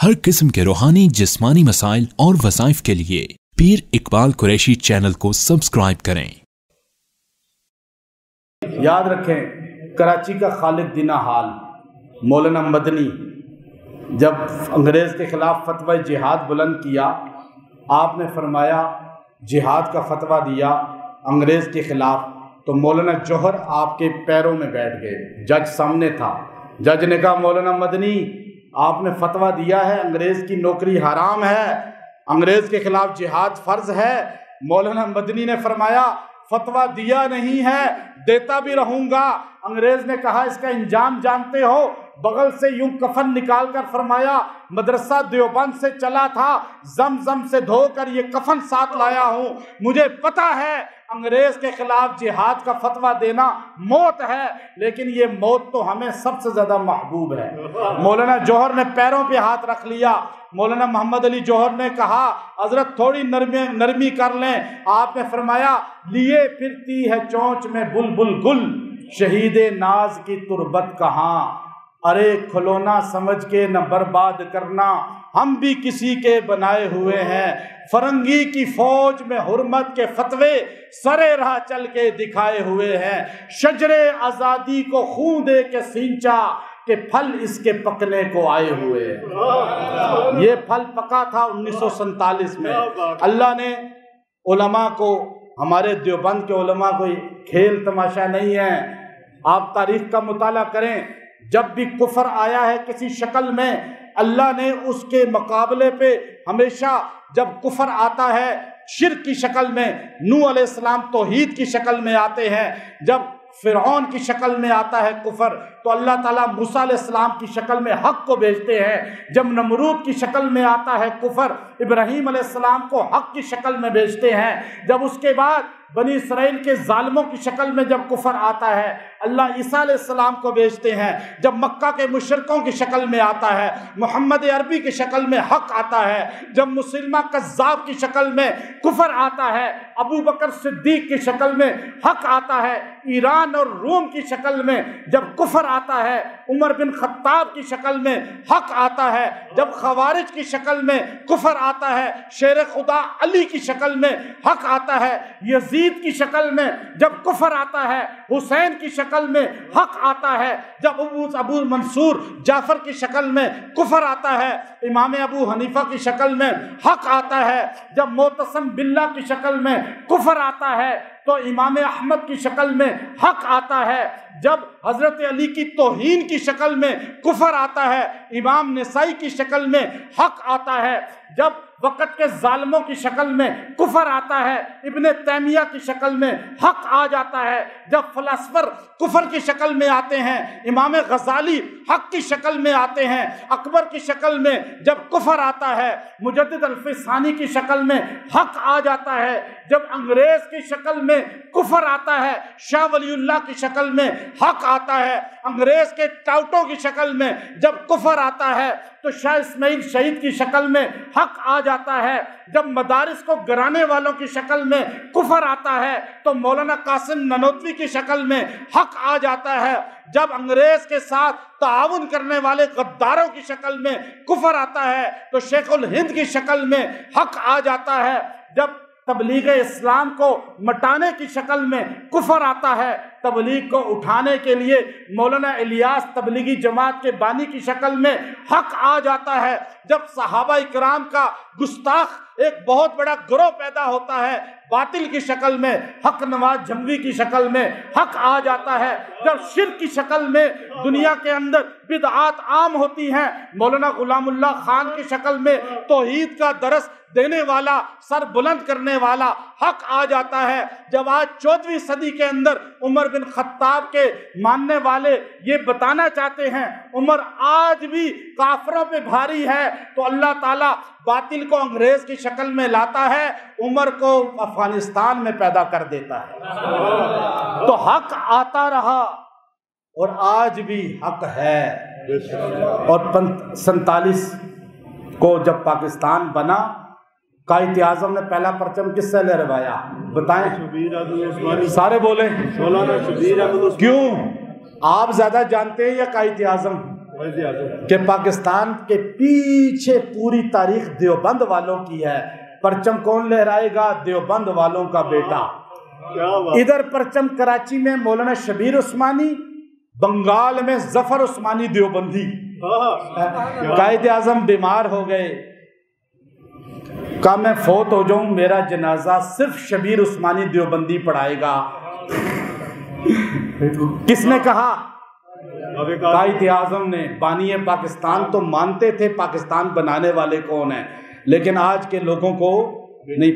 ہر قسم کے روحانی جسمانی مسائل اور وظائف کے لیے پیر اقبال قریشی چینل کو سبسکرائب کریں۔ یاد رکھیں، کراچی کا خالد دینہ حال مولانا مدنی جب انگریز کے خلاف فتوی جہاد بلند کیا، آپ نے فرمایا جہاد کا فتویٰ دیا انگریز کے خلاف، تو مولانا جوہر آپ کے پیروں میں بیٹھ گئے۔ جج سامنے تھا، جج نے کہا مولانا مدنی آپ نے فتویٰ دیا ہے انگریز کی نوکری حرام ہے، انگریز کے خلاف جہاد فرض ہے۔ مولانا مدنی نے فرمایا فتویٰ دیا نہیں ہے، دیتا بھی رہوں گا۔ انگریز نے کہا اس کا انجام جانتے ہو؟ بغل سے یوں کفن نکال کر فرمایا مدرسہ دیوبند سے چلا تھا، زمزم سے دھو کر یہ کفن ساتھ لایا ہوں، مجھے پتہ ہے انگریز کے خلاف جہاد کا فتویٰ دینا موت ہے، لیکن یہ موت تو ہمیں سب سے زیادہ محبوب ہے۔ مولانا جوہر نے پیروں پہ ہاتھ رکھ لیا۔ مولانا محمد علی جوہر نے کہا حضرت تھوڑی نرمی کر لیں۔ آپ نے فرمایا لیے پھرتی ہے چونچ میں بلبل گل، شہید ناز کی تربت کہاں، ارے کھلونا سمجھ کے نہ برباد کرنا، ہم بھی کسی کے بنائے ہوئے ہیں، فرنگی کی فوج میں حرمت کے فتوے سرے راہ چل کے دکھائے ہوئے ہیں، شجر آزادی کو خون دے کے سینچا کہ پھل اس کے پکنے کو آئے ہوئے ہیں۔ یہ پھل پکا تھا 1947 میں۔ اللہ نے علماء کو، ہمارے دیوبند کے علماء کو کھیل تماشا نہیں ہے، آپ تاریخ کا مطالعہ کریں، جب بھی کفر آیا ہے کسی شکل میں، اللہ نے اس کے مقابلے پہ ہمیشہ جب کفر آتا ہے شرک کی شکل میں، نوح علیہ السلام توحید کی شکل میں آتے ہیں، جب فرعون کی شکل میں آتا ہے کفر تو اللہ تعالیٰ موسیٰ علیہ السلام کی شکل میں حق کو بھیجتے ہیں، جب نمرود کی شکل میں آتا ہے کفر ابراہیم علیہ السلام کو حق کی شکل میں بھیجتے ہیں، جب اس کے بعد بنی اسرائیل کے ظالموں کی شکل میں جب کفر آتا ہے اللہ عیسیٰ علیہ السلام کو بھیجتے ہیں، جب مکہ کے مشرکوں کی شکل میں آتا ہے محمد عربی کی شکل میں حق آتا ہے، جب مسلمہ کذاب کی شکل میں کفر آتا ہے ابو بکر صدیق کی شکل میں حق آتا ہے، ایران اور روم کی شکل میں جب کفر آتا ہے عمر بن خطاب کی شکل میں حق آتا ہے، جب خوارج کی شکل میں کفر آتا ہے شیر خدا علی کی شکل میں حق آتا ہے، یزید کی شکل میں جب کفر آتا ہے حسین کی شکل میں حق آتا ہے، جب ابو منصور جعفر کی شکل میں کفر آتا ہے، امام ابو حنیفہ کی شکل میں حق آتا ہے، جب معتصم باللہ کی شکل میں کفر آتا ہے تو امام احمد کی شکل میں حق آتا ہے، جب حضرت علی کی توہین کی شکل میں کفر آتا ہے امام نسائی کی شکل میں حق آتا ہے، جب وقت کے ظالموں کی شکل میں کفر آتا ہے ابن تیمیہ کی شکل میں حق آ جاتا ہے، جب فلاسفر کفر کی شکل میں آتے ہیں امام غزالی حق کی شکل میں آتے ہیں، اکبر کی شکل میں جب کفر آتا ہے مجدد الفسانی کی شکل میں حق آ جاتا ہے، جب انگریز کی شکل میں کفر آتا ہے شاہ ولی اللہ کی شکل میں حق آتا ہے، انگریز کے ٹاؤٹوں کی شکل میں جب کفر آتا ہے تو شاہ اسماعیل شہید کی شکل میں حق آ جاتا ہے، جب مدارس کو گرانے والوں کی شکل میں کفر آتا ہے تو مولانا قاسم ننوتوی کی شکل میں حق آ جاتا ہے، جب انگریز کے ساتھ تعاون کرنے والے غداروں کی شکل میں کفر آتا ہے تو شیخ الہند کی شکل میں حق آ جاتا ہے، جب تبلیغ اسلام کو مٹانے کی شکل میں کفر آتا ہے، تبلیغ کو اٹھانے کے لیے مولانا الیاس تبلیغی جماعت کے بانی کی شکل میں حق آ جاتا ہے، جب صحابہ اکرام کا گستاخ ایک بہت بڑا گروہ پیدا ہوتا ہے باطل کی شکل میں، حق نواز جھنگوی کی شکل میں حق آ جاتا ہے، جب شرک کی شکل میں دنیا کے اندر بدعات عام ہوتی ہیں مولانا غلام اللہ خان کی شکل میں توحید کا درس دینے والا سر بلند کرنے والا حق آ جاتا ہے، جب آج 14ویں صدی کے اندر عمر بن خطاب کے ماننے والے یہ بتانا چاہتے ہیں عمر آج بھی کافروں پہ بھاری ہے تو اللہ تعالیٰ باطل کو انگریز کی شکل میں لاتا ہے، عمر کو افغانستان میں پیدا کر دیتا ہے، تو حق آتا رہا اور آج بھی حق ہے۔ اور 47 کو جب پاکستان بنا قائد اعظم نے پہلا پرچم کس سے لہروایا بتائیں؟ سارے بولیں کیوں؟ آپ زیادہ جانتے ہیں یا قائد اعظم؟ کہ پاکستان کے پیچھے پوری تاریخ دیوبند والوں کی ہے. پرچم کون لہرائے گا؟ دیوبند والوں کا بیٹا. ادھر پرچم کراچی میں مولانا شبیر عثمانی، بنگال میں ظفر عثمانی دیوبندی. قائد اعظم بیمار ہو گئے، کہا میں فوت ہو جاؤں، میرا جنازہ صرف شبیر عثمانی دیوبندی پڑھائے گا. کس نے کہا؟ قائد اعظم نے. بانی پاکستان تو مانتے تھے پاکستان بنانے والے کون ہیں، لیکن آج کے لوگوں کو نہیں.